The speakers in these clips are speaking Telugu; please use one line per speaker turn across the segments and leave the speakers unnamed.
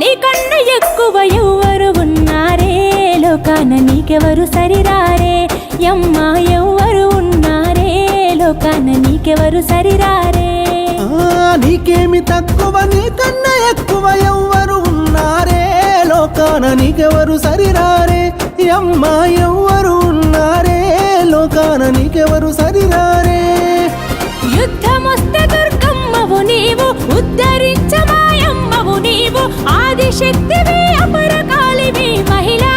నీకన్నా ఎక్కువ ఎవ్వరు ఉన్నారే లోకాన నీకెవరు సరిరారే యమ్మా ఎవ్వరు ఉన్నారే లోకాన నీకెవరు సరిరారే
నీకేమి తక్కువ నీకన్నా ఎక్కువ ఎవ్వరు ఉన్నారే లోకాన నీకెవరు సరిరారే యమ్మా ఎవ్వరు ఉన్నారే లోకాన నీకెవరు సరిరారే
యుద్ధమొస్తే దుర్గమ్మవు నీవు ఉద్ధరించమాయమ్మవు నీవు ఆదిశక్తివి అపరకాలివి మహిళా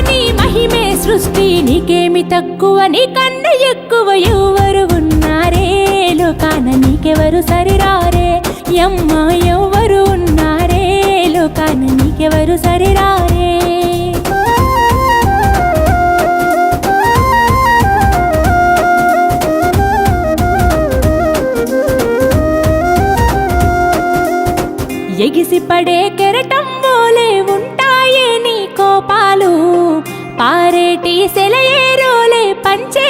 నీ మహిమే సృష్టి నీకేమి తక్కువ నీకన్నా ఎక్కువ ఎవ్వరు ఉన్నారే లోకాన నీకెవరు సరిరారే యమ్మా ఎవ్వరు ఉన్నారే లోకాన నీకెవరు సరిరారే ఎగిసి పడే కెరటం మోలే ఉంటాయే నీ కోపాలు పారేటి సెలయేరోలే పంచే